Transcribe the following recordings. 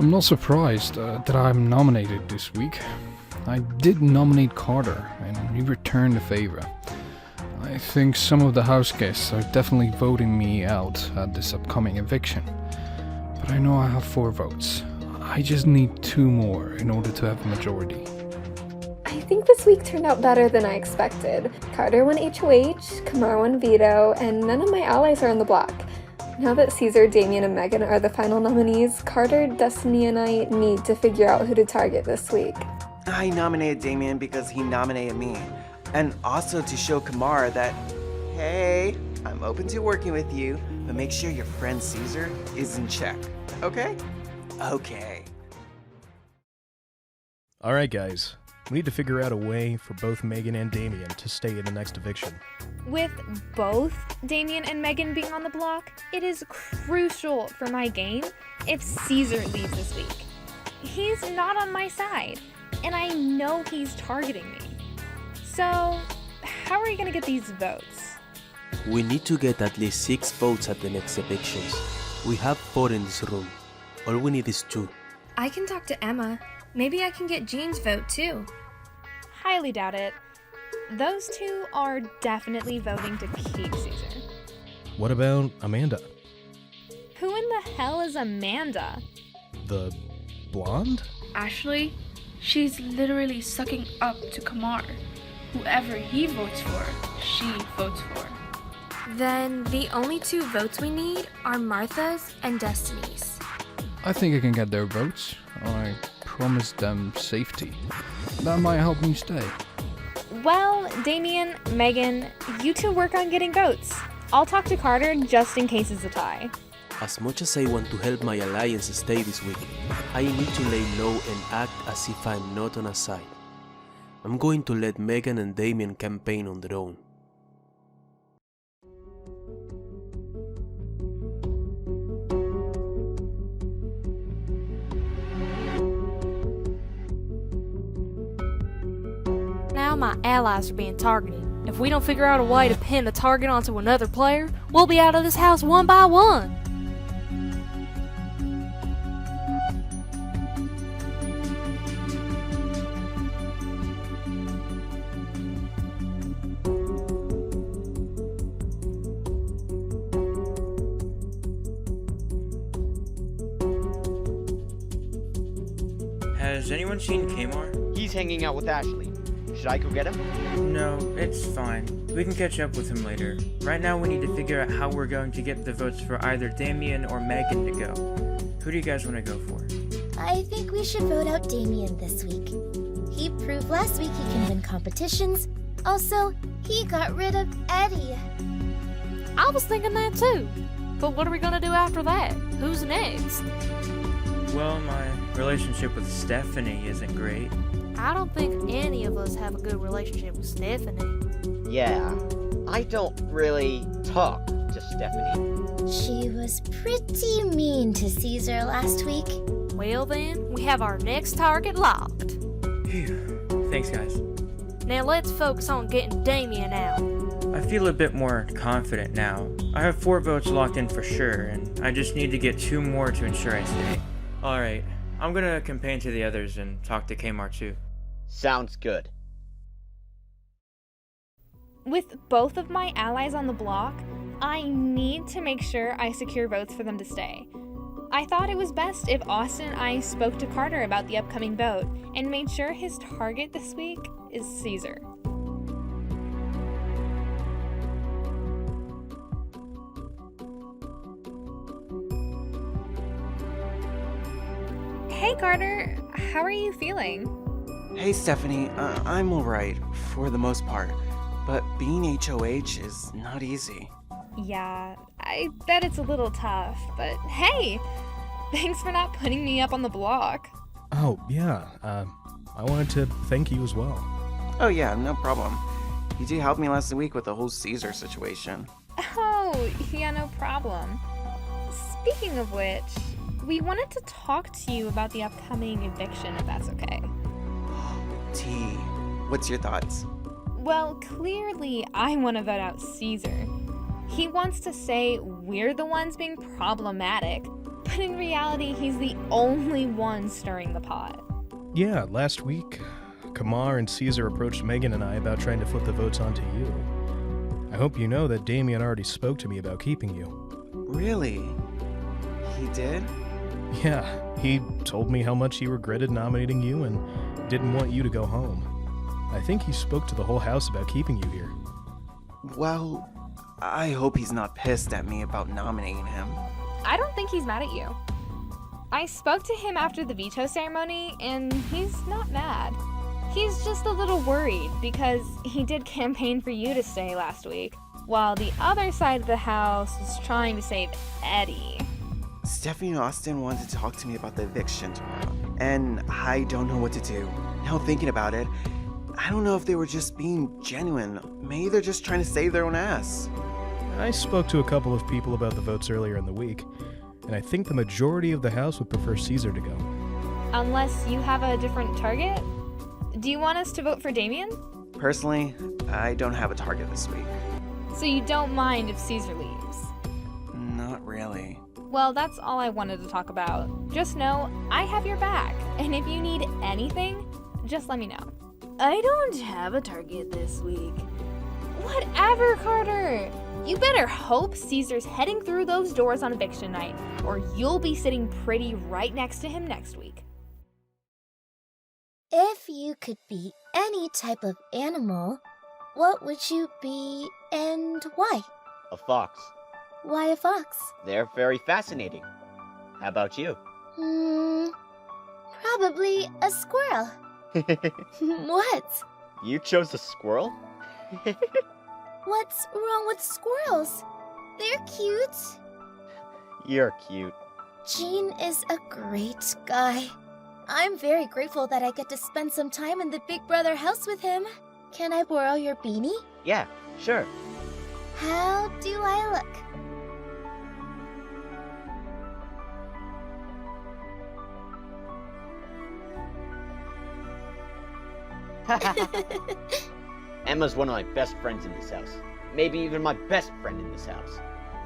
I'm not surprised that I'm nominated this week. I did nominate Carter, and he returned the favor. I think some of the house guests are definitely voting me out at this upcoming eviction. But I know I have 4 votes. I just need 2 more in order to have a majority. I think this week turned out better than I expected. Carter won HoH, Kamar won veto, and none of my allies are on the block. Now that Cesar, Damien, and Meghan are the final nominees, Carter, Destinee, and I need to figure out who to target this week. I nominated Damien because he nominated me. And also to show Kamar that, hey, I'm open to working with you, but make sure your friend Cesar is in check, okay? Okay. Alright guys, we need to figure out a way for both Meghan and Damien to stay in the next eviction. With both Damien and Meghan being on the block, it is crucial for my game if Cesar leaves this week. He's not on my side, and I know he's targeting me. So, how are you gonna get these votes? We need to get at least 6 votes at the next evictions. We have 4 in this room. All we need is 2. I can talk to Emma. Maybe I can get Jean's vote too. Highly doubt it. Those 2 are definitely voting to keep Cesar. What about Amanda? Who in the hell is Amanda? The blonde? Ashley, she's literally sucking up to Kamar. Whoever he votes for, she votes for. Then the only 2 votes we need are Martha's and Destinee's. I think I can get their votes. I promised them safety. That might help me stay. Well, Damien, Meghan, you 2 work on getting votes. I'll talk to Carter just in case it's a tie. As much as I want to help my alliance stay this week, I need to lay low and act as if I'm not on a side. I'm going to let Meghan and Damien campaign on their own. Now my allies are being targeted. If we don't figure out a way to pin the target onto another player, we'll be out of this house one by one. Has anyone seen Kamar? He's hanging out with Ashley. Should I go get him? No, it's fine. We can catch up with him later. Right now we need to figure out how we're going to get the votes for either Damien or Meghan to go. Who do you guys want to go for? I think we should vote out Damien this week. He proved last week he can win competitions. Also, he got rid of Eddy. I was thinking that too. But what are we gonna do after that? Who's next? Well, my relationship with Stephany isn't great. I don't think any of us have a good relationship with Stephany. Yeah, I don't really talk to Stephany. She was pretty mean to Cesar last week. Well then, we have our next target locked. Phew. Thanks, guys. Now let's focus on getting Damien out. I feel a bit more confident now. I have 4 votes locked in for sure, and I just need to get 2 more to ensure I stay. Alright, I'm gonna campaign to the others and talk to Kamar too. Sounds good. With both of my allies on the block, I need to make sure I secure votes for them to stay. I thought it was best if Austin and I spoke to Carter about the upcoming vote and made sure his target this week is Cesar. Hey Carter, how are you feeling? Hey Stephany, I'm alright, for the most part. But being HoH is not easy. Yeah, I bet it's a little tough, but hey! Thanks for not putting me up on the block. Oh, yeah, I wanted to thank you as well. Oh yeah, no problem. You did help me last week with the whole Cesar situation. Oh, yeah, no problem. Speaking of which, we wanted to talk to you about the upcoming eviction, if that's okay. T, what's your thoughts? Well, clearly I want to vote out Cesar. He wants to say we're the ones being problematic, But in reality, he's the only one stirring the pot. Yeah, last week, Kamar and Cesar approached Meghan and I about trying to flip the votes onto you. I hope you know that Damien already spoke to me about keeping you. Really? He did? Yeah, he told me how much he regretted nominating you and didn't want you to go home. I think he spoke to the whole house about keeping you here. Well, I hope he's not pissed at me about nominating him. I don't think he's mad at you. I spoke to him after the veto ceremony, and he's not mad. He's just a little worried because he did campaign for you to stay last week, while the other side of the house was trying to save Eddy. Stephany and Austin wanted to talk to me about the eviction tomorrow, and I don't know what to do. Now thinking about it, I don't know if they were just being genuine. Maybe they're just trying to save their own ass. I spoke to a couple of people about the votes earlier in the week, and I think the majority of the house would prefer Cesar to go. Unless you have a different target? Do you want us to vote for Damien? Personally, I don't have a target this week. So you don't mind if Cesar leaves? Not really. Well, that's all I wanted to talk about. Just know, I have your back, and if you need anything, just let me know. I don't have a target this week. Whatever, Carter! You better hope Cesar's heading through those doors on eviction night, or you'll be sitting pretty right next to him next week. If you could be any type of animal, what would you be and why? A fox. Why a fox? They're very fascinating. How about you? Probably a squirrel. What? You chose a squirrel? What's wrong with squirrels? They're cute. You're cute. Gene is a great guy. I'm very grateful that I get to spend some time in the Big Brother house with him. Can I borrow your beanie? Yeah, sure. How do I look? Emma's one of my best friends in this house. Maybe even my best friend in this house.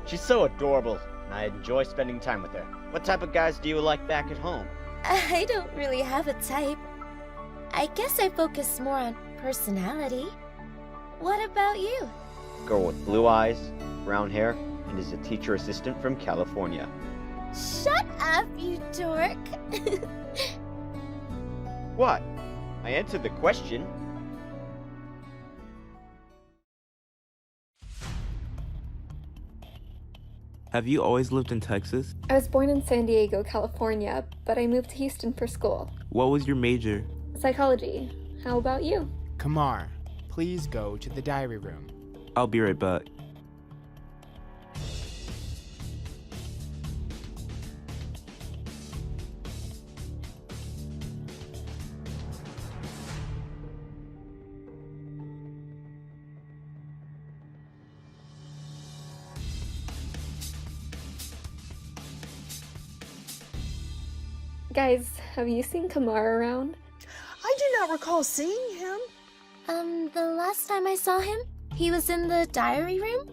She's so adorable, and I enjoy spending time with her. What type of guys do you like back at home? I don't really have a type. I guess I focus more on personality. What about you? Girl with blue eyes, brown hair, and is a teacher assistant from California. Shut up, you dork. What? I answered the question. Have you always lived in Texas? I was born in San Diego, California, but I moved to Houston for school. What was your major? Psychology. How about you? Kamar, please go to the diary room. I'll be right back. Guys, have you seen Kamar around? I do not recall seeing him. The last time I saw him, he was in the diary room?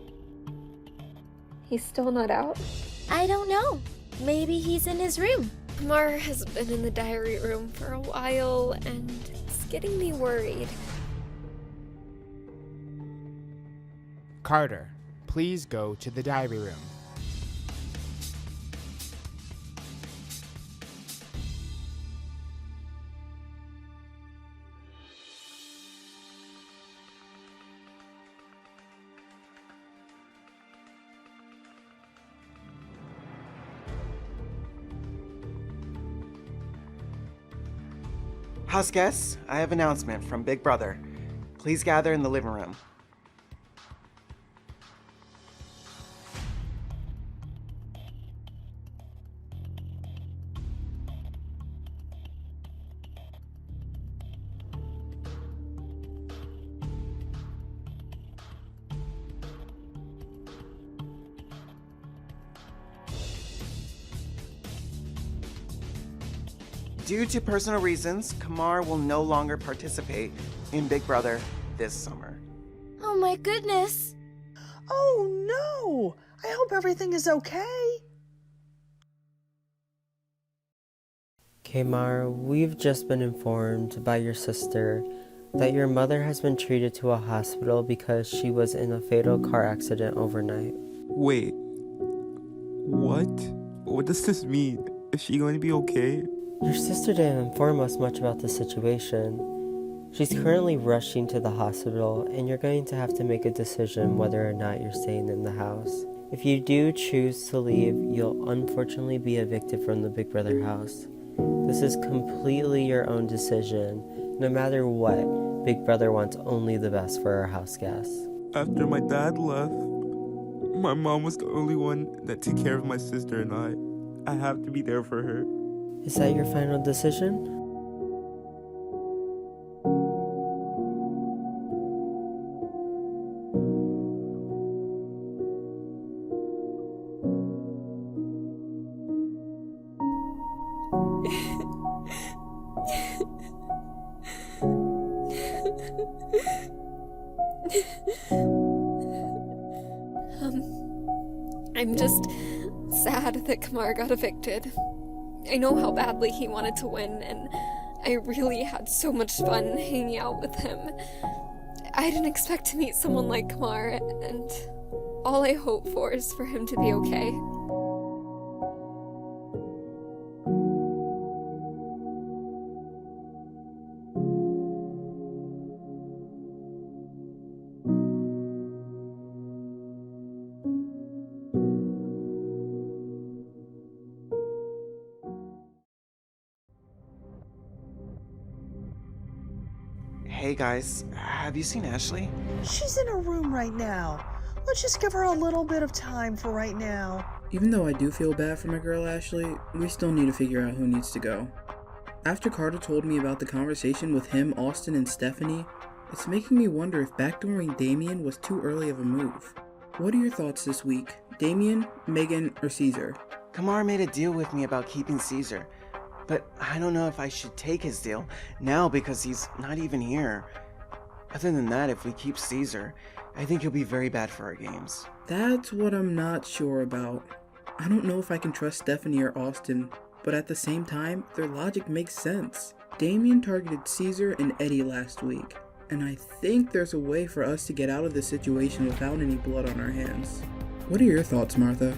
He's still not out? I don't know. Maybe he's in his room. Kamar has been in the diary room for a while, and it's getting me worried. Carter, please go to the diary room. Houseguests, I have an announcement from Big Brother. Please gather in the living room. Due to personal reasons, Kamar will no longer participate in Big Brother this summer. Oh my goodness. Oh no! I hope everything is okay. Kamar, we've just been informed by your sister that your mother has been treated to a hospital because she was in a fatal car accident overnight. Wait. What? What does this mean? Is she going to be okay? Your sister didn't inform us much about the situation. She's currently rushing to the hospital, and you're going to have to make a decision whether or not you're staying in the house. If you do choose to leave, you'll unfortunately be evicted from the Big Brother house. This is completely your own decision. No matter what, Big Brother wants only the best for our house guests. After my dad left, my mom was the only one that took care of my sister and I have to be there for her. Is that your final decision? I'm just sad that Kamar got evicted. I know how badly he wanted to win, and I really had so much fun hanging out with him. I didn't expect to meet someone like Kamar, and all I hope for is for him to be okay. Hey guys, have you seen Ashley? She's in her room right now. Let's just give her a little bit of time for right now. Even though I do feel bad for my girl Ashley, we still need to figure out who needs to go. After Carter told me about the conversation with him, Austin, and Stephany, it's making me wonder if backdooring Damien was too early of a move. What are your thoughts this week? Damien, Meghan, or Cesar? Kamar made a deal with me about keeping Cesar, but I don't know if I should take his deal now because he's not even here. Other than that, if we keep Cesar, I think he'll be very bad for our games. That's what I'm not sure about. I don't know if I can trust Stephany or Austin, but at the same time, their logic makes sense. Damien targeted Cesar and Eddy last week, and I think there's a way for us to get out of this situation without any blood on our hands. What are your thoughts, Martha?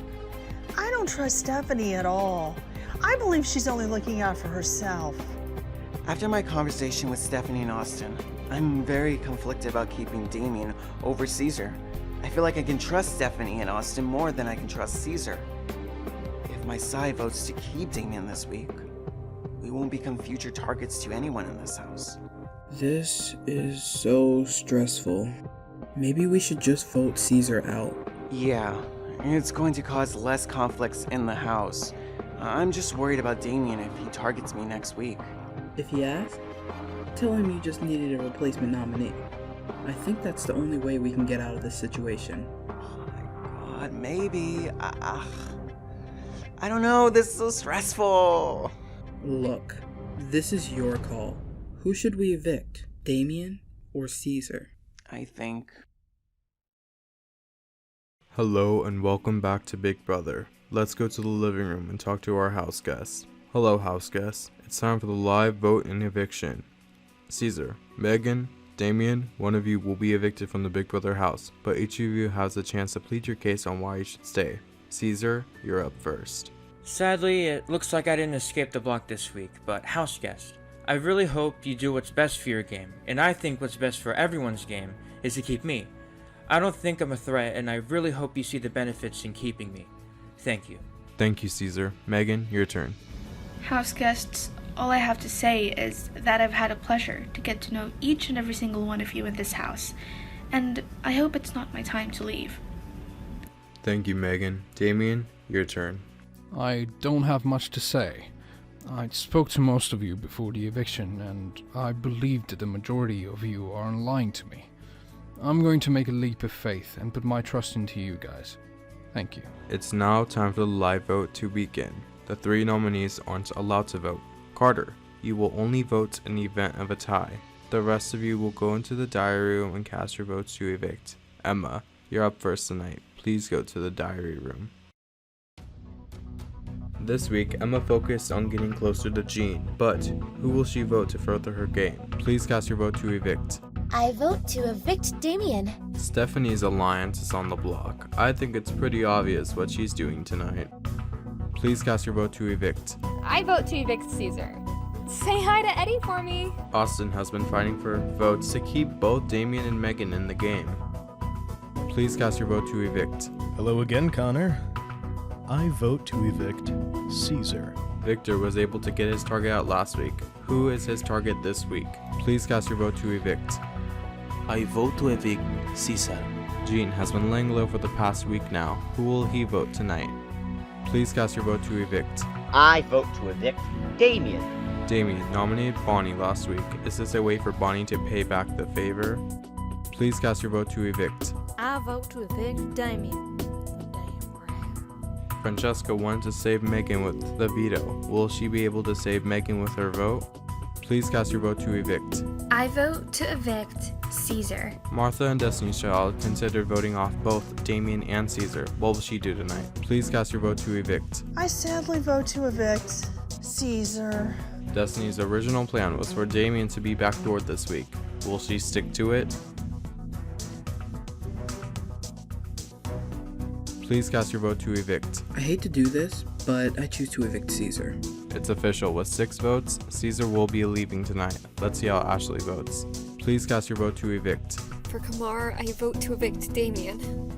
I don't trust Stephany at all. I believe she's only looking out for herself. After my conversation with Stephany and Austin, I'm very conflicted about keeping Damien over Cesar. I feel like I can trust Stephany and Austin more than I can trust Cesar. If my side votes to keep Damien this week, we won't become future targets to anyone in this house. This is so stressful. Maybe we should just vote Cesar out. Yeah, it's going to cause less conflicts in the house. I'm just worried about Damien if he targets me next week. If he asks, tell him you just needed a replacement nominee. I think that's the only way we can get out of this situation. Oh my god, maybe. I don't know, this is so stressful. Look, this is your call. Who should we evict, Damien or Cesar? I think... Hello and welcome back to Big Brother. Let's go to the living room and talk to our house guests. Hello house guests, it's time for the live vote in eviction. Cesar, Meghan, Damien, one of you will be evicted from the Big Brother house, but each of you has the chance to plead your case on why you should stay. Cesar, you're up first. Sadly, it looks like I didn't escape the block this week, but house guest, I really hope you do what's best for your game, and I think what's best for everyone's game is to keep me. I don't think I'm a threat, and I really hope you see the benefits in keeping me. Thank you. Thank you, Cesar. Meghan, your turn. House guests, all I have to say is that I've had a pleasure to get to know each and every single one of you in this house, and I hope it's not my time to leave. Thank you, Meghan. Damien, your turn. I don't have much to say. I spoke to most of you before the eviction, and I believe that the majority of you are lying to me. I'm going to make a leap of faith and put my trust into you guys. Thank you. It's now time for the live vote to begin. The 3 nominees aren't allowed to vote. Carter, you will only vote in the event of a tie. The rest of you will go into the diary room and cast your votes to evict. Emma, you're up first tonight. Please go to the diary room. This week, Emma focused on getting closer to Jean, but who will she vote to further her game? Please cast your vote to evict. I vote to evict Damien. Stephanie's alliance is on the block. I think it's pretty obvious what she's doing tonight. Please cast your vote to evict. I vote to evict Cesar. Say hi to Eddy for me. Austin has been fighting for votes to keep both Damien and Meghan in the game. Please cast your vote to evict. Hello again, Connor. I vote to evict Cesar. Victor was able to get his target out last week. Who is his target this week? Please cast your vote to evict. I vote to evict Cesar. Jean has been laying low for the past week now. Who will he vote tonight? Please cast your vote to evict. I vote to evict Damien. Damien nominated Bonnie last week. Is this a way for Bonnie to pay back the favor? Please cast your vote to evict. I vote to evict Damien. Francesca wanted to save Meghan with the veto. Will she be able to save Meghan with her vote? Please cast your vote to evict. I vote to evict Cesar. Martha and Destinee's child considered voting off both Damien and Cesar. What will she do tonight? Please cast your vote to evict. I sadly vote to evict Cesar. Destinee's original plan was for Damien to be backdoored this week. Will she stick to it? Please cast your vote to evict. I hate to do this, but I choose to evict Cesar. It's official. With 6 votes, Cesar will be leaving tonight. Let's see how Ashley votes. Please cast your vote to evict. For Kamar, I vote to evict Damien.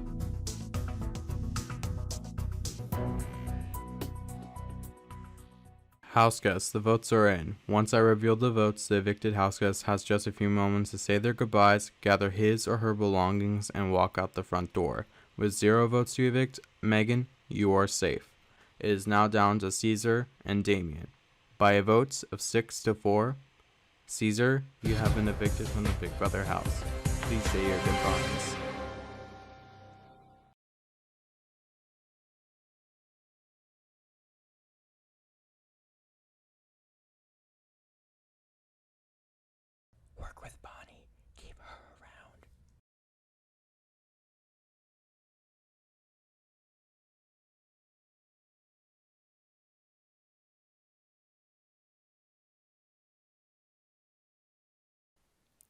Houseguests, the votes are in. Once I reveal the votes, the evicted houseguest has just a few moments to say their goodbyes, gather his or her belongings, and walk out the front door. With 0 votes to evict, Meghan, you are safe. It is now down to Cesar and Damien. By a vote of 6-4, Cesar, you have been evicted from the Big Brother house. Please say your goodbyes. Work with Bonnie. Keep her around.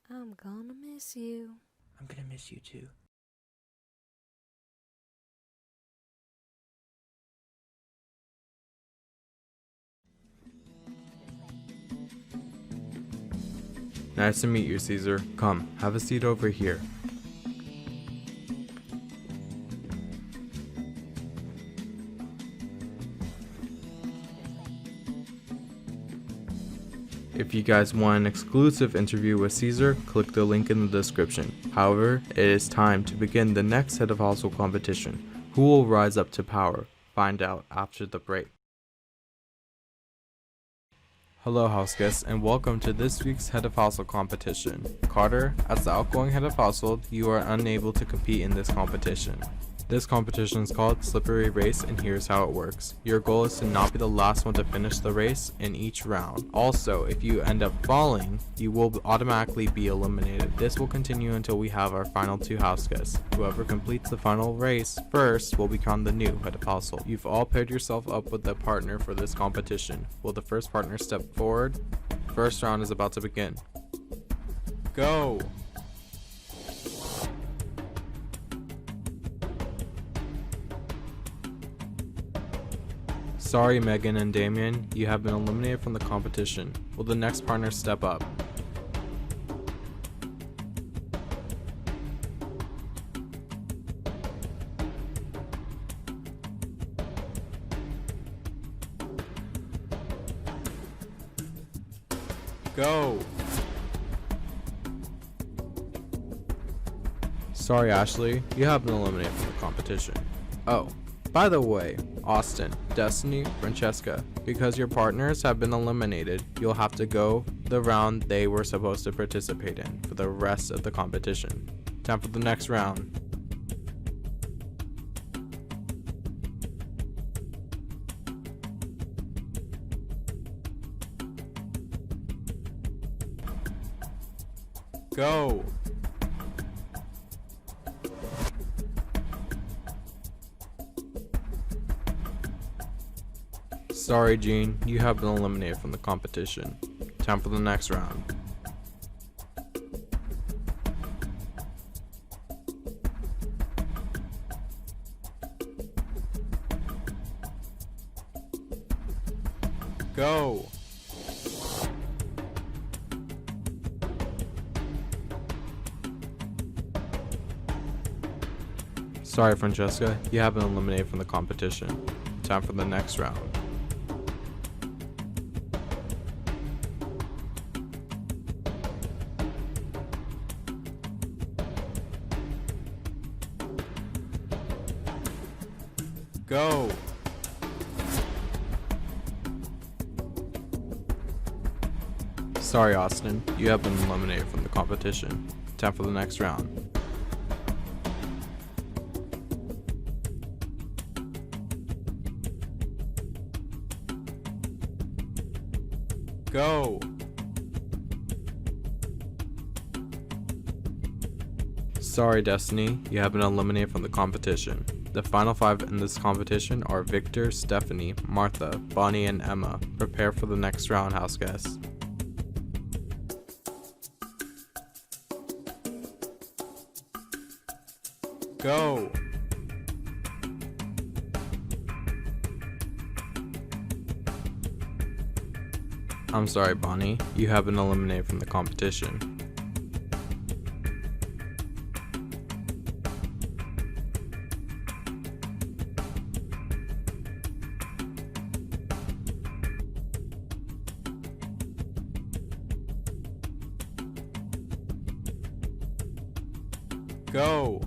I'm gonna miss you. I'm gonna miss you too. Nice to meet you, Cesar. Come, have a seat over here. If you guys want an exclusive interview with Cesar, click the link in the description. However, it is time to begin the next head of household competition. Who will rise up to power? Find out after the break. Hello houseguests, and welcome to this week's head of household competition. Carter, as the outgoing head of household, you are unable to compete in this competition. This competition is called Slippery Race, and here's how it works. Your goal is to not be the last one to finish the race in each round. Also, if you end up falling, you will automatically be eliminated. This will continue until we have our final 2 houseguests. Whoever completes the final race first will become the new head of household. You've all paired yourself up with a partner for this competition. Will the first partner step forward? First round is about to begin. Go! Sorry, Meghan and Damien, you have been eliminated from the competition. Will the next partner step up? Go! Sorry, Ashley, you have been eliminated from the competition. Oh. By the way, Austin, Destinee, Francesca, because your partners have been eliminated, you'll have to go the round they were supposed to participate in for the rest of the competition. Time for the next round. Go! Sorry, Jean, you have been eliminated from the competition. Time for the next round. Go! Sorry, Francesca, you have been eliminated from the competition. Time for the next round. Go! Sorry, Austin, you have been eliminated from the competition. Time for the next round. Go! Sorry, Destinee, you have been eliminated from the competition. The final 5 in this competition are Victor, Stephany, Martha, Bonnie, and Emma. Prepare for the next round, house guests. Go! I'm sorry, Bonnie, you have been eliminated from the competition. Go!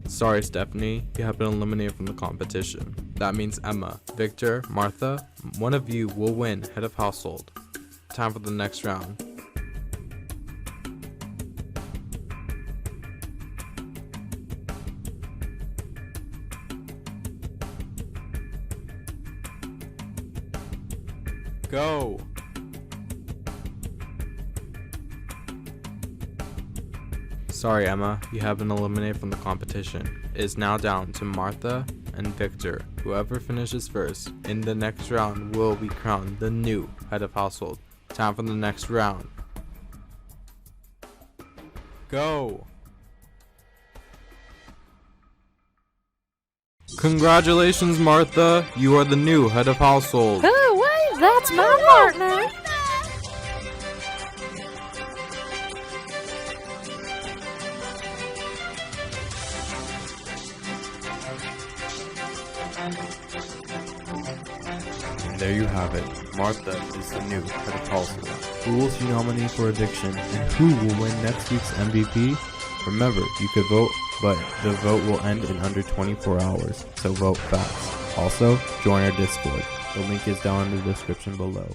Sorry, Stephany, you have been eliminated from the competition. That means Emma, Victor, Martha, one of you will win head of household. Time for the next round. Go! Sorry, Emma, you have been eliminated from the competition. It is now down to Martha and Victor. Whoever finishes first in the next round will be crowned the new head of household. Time for the next round. Go! Congratulations, Martha! You are the new head of household. Oh, wait, that's my partner! And there you have it. Martha is the new head of household. Who will she nominate for Eviction, and who will win next week's MVP? Remember, you could vote, but the vote will end in under 24 hours, so vote fast. Also, join our Discord. The link is down in the description below.